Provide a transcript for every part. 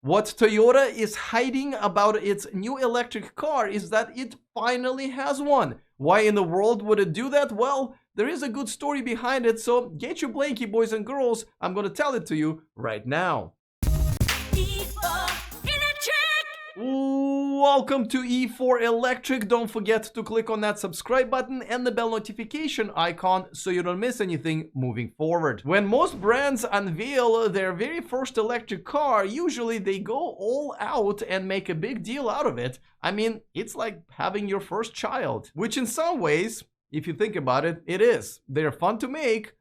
What Toyota is hiding about its new electric car is that it finally has one. Why in the world would it do that? Well, there is a good story behind it, so get your blankie, boys and girls. I'm gonna tell it to you right now. Welcome to E4 Electric. Don't forget to click on that subscribe button and the bell notification icon so you don't miss anything moving forward. When most brands unveil their very first electric car, usually they go all out and make a big deal out of it. I mean, it's like having your first child, which in some ways, if you think about it, it is. They're fun to make,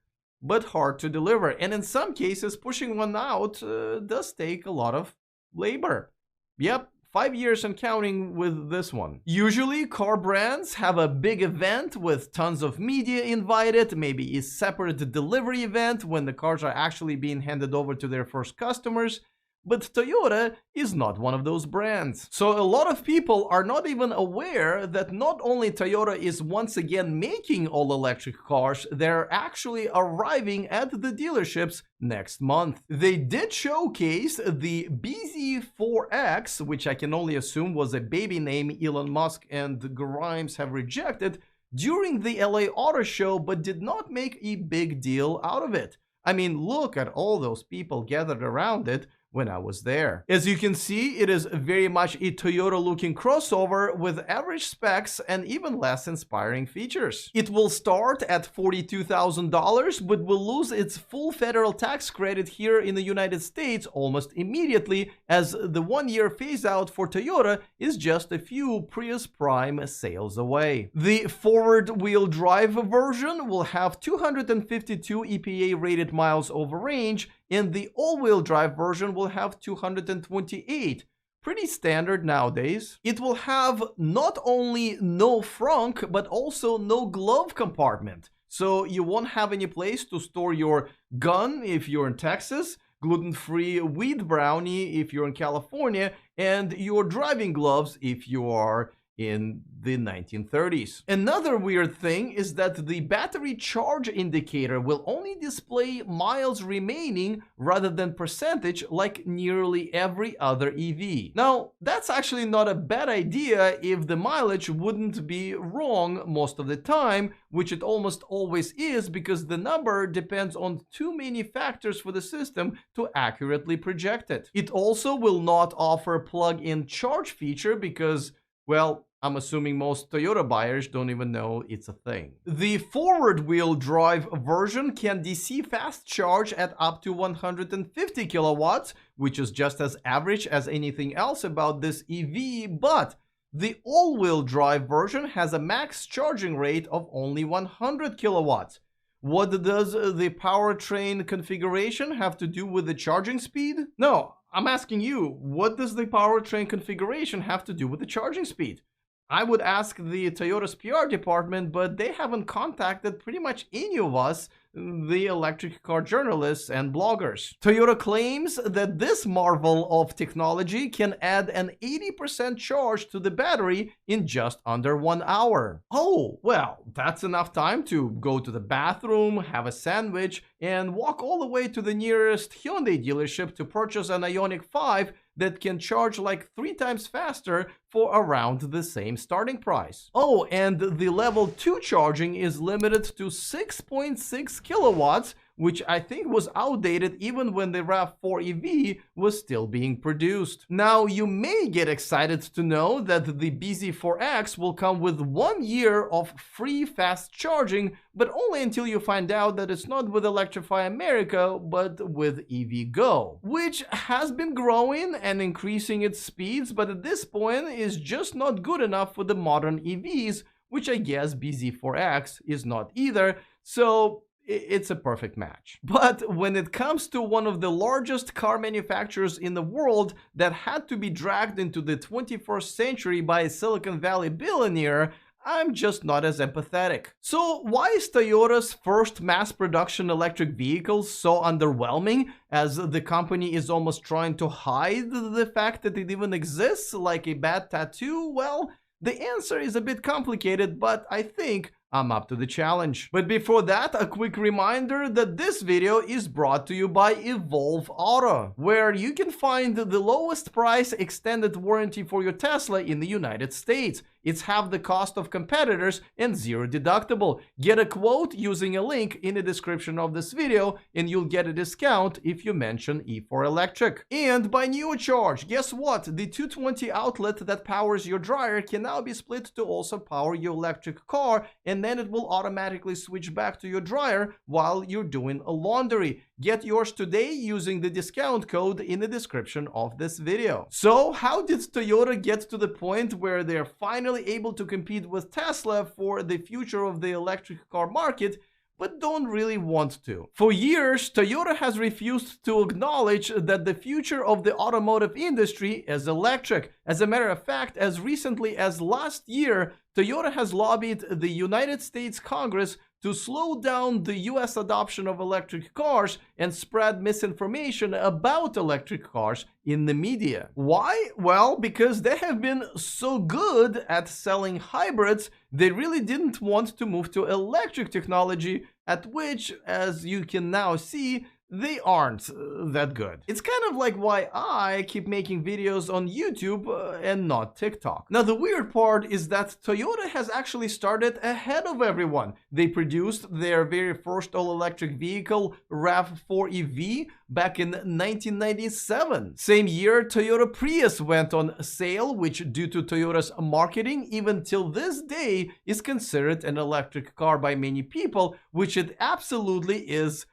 but hard to deliver. And in some cases, pushing one out does take a lot of labor. Yep. 5 years and counting with this one. Usually, car brands have a big event with tons of media invited, maybe a separate delivery event when the cars are actually being handed over to their first customers. But Toyota is not one of those brands. So a lot of people are not even aware that not only Toyota is once again making all-electric cars, they're actually arriving at the dealerships next month. They did showcase the bZ4X, which I can only assume was a baby name Elon Musk and Grimes have rejected, during the LA Auto Show, but did not make a big deal out of it. I mean, look at all those people gathered around it when I was there. As you can see, it is very much a Toyota looking crossover with average specs and even less inspiring features. It will start at $42,000 but will lose its full federal tax credit here in the United States almost immediately, as the 1-year phase out for Toyota is just a few Prius Prime sales away. The forward wheel drive version will have 252 EPA rated miles over range, and the all-wheel drive version will have 228. Pretty standard nowadays. It will have not only no frunk, but also no glove compartment. So you won't have any place to store your gun if you're in Texas, gluten-free weed brownie if you're in California, and your driving gloves if you are in the 1930s. Another weird thing is that the battery charge indicator will only display miles remaining rather than percentage like nearly every other EV. Now, that's actually not a bad idea if the mileage wouldn't be wrong most of the time, which it almost always is because the number depends on too many factors for the system to accurately project it. It also will not offer plug-in charge feature because, well, I'm assuming most Toyota buyers don't even know it's a thing. The forward-wheel drive version can DC fast charge at up to 150 kilowatts, which is just as average as anything else about this EV, but the all-wheel drive version has a max charging rate of only 100 kilowatts. What does the powertrain configuration have to do with the charging speed? No, I'm asking you, what does the powertrain configuration have to do with the charging speed? I would ask the Toyota's PR department, but they haven't contacted pretty much any of us, the electric car journalists and bloggers. Toyota claims that this marvel of technology can add an 80% charge to the battery in just under 1 hour. Oh, well, that's enough time to go to the bathroom, have a sandwich, and walk all the way to the nearest Hyundai dealership to purchase an Ioniq 5 that can charge like 3 times faster for around the same starting price. Oh, and the level 2 charging is limited to 6.6 kilowatts, which I think was outdated even when the RAV4 EV was still being produced. Now, you may get excited to know that the bZ4X will come with 1 year of free fast charging, but only until you find out that it's not with Electrify America, but with EVgo, which has been growing and increasing its speeds, but at this point is just not good enough for the modern EVs, which I guess bZ4X is not either, so it's a perfect match. But when it comes to one of the largest car manufacturers in the world that had to be dragged into the 21st century by a Silicon Valley billionaire, I'm just not as empathetic. So why is Toyota's first mass production electric vehicle so underwhelming, as the company is almost trying to hide the fact that it even exists like a bad tattoo? Well, the answer is a bit complicated, but I think I'm up to the challenge. But before that, a quick reminder that this video is brought to you by Evolve Auto, where you can find the lowest price extended warranty for your Tesla in the United States. It's half the cost of competitors and zero deductible. Get a quote using a link in the description of this video and you'll get a discount if you mention E4Electric. And by NeoCharge, guess what? The 220 outlet that powers your dryer can now be split to also power your electric car, and then it will automatically switch back to your dryer while you're doing a laundry. Get yours today using the discount code in the description of this video. So how did Toyota get to the point where they're finally able to compete with Tesla for the future of the electric car market, but don't really want to? For years, Toyota has refused to acknowledge that the future of the automotive industry is electric. As a matter of fact, as recently as last year, Toyota has lobbied the United States Congress to slow down the US adoption of electric cars and spread misinformation about electric cars in the media. Why? Well, because they have been so good at selling hybrids, they really didn't want to move to electric technology, at which, as you can now see, they aren't that good. It's kind of like why I keep making videos on YouTube and not TikTok. Now, the weird part is that Toyota has actually started ahead of everyone. They produced their very first all-electric vehicle, RAV4 EV, back in 1997. Same year, Toyota Prius went on sale, which, due to Toyota's marketing, even till this day is considered an electric car by many people, which it absolutely is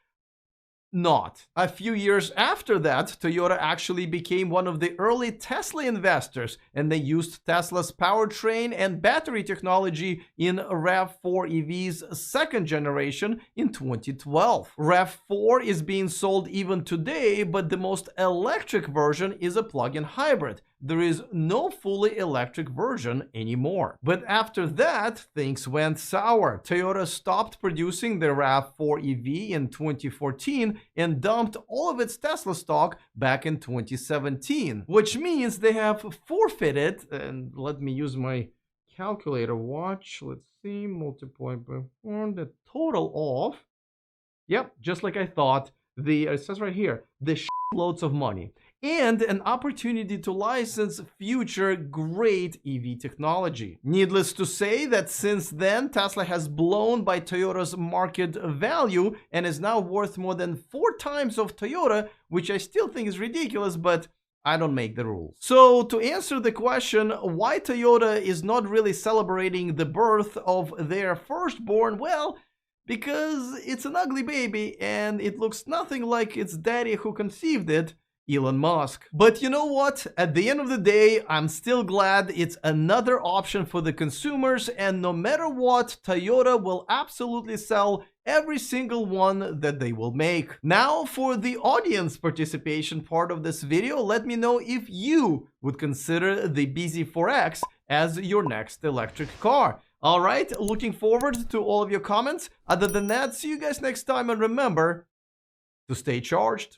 not. A few years after that, Toyota actually became one of the early Tesla investors, and they used Tesla's powertrain and battery technology in RAV4 EV's second generation in 2012. RAV4 is being sold even today, but the most electric version is a plug-in hybrid. There is no fully electric version anymore. But after that, things went sour. Toyota stopped producing the RAV4 EV in 2014 and dumped all of its Tesla stock back in 2017, which means they have forfeited, and let me use my calculator watch, let's see, multiply by 4, the total of, yep, just like I thought, it says right here, the loads of money, and an opportunity to license future great EV technology. Needless to say that since then, Tesla has blown by Toyota's market value and is now worth more than 4 times of Toyota, which I still think is ridiculous, but I don't make the rules. So to answer the question why Toyota is not really celebrating the birth of their firstborn, well, because it's an ugly baby and it looks nothing like its daddy who conceived it, Elon Musk. But you know what? At the end of the day, I'm still glad it's another option for the consumers, and no matter what, Toyota will absolutely sell every single one that they will make. Now, for the audience participation part of this video, let me know if you would consider the bZ4X as your next electric car. All right, looking forward to all of your comments. Other than that, see you guys next time, and remember to stay charged.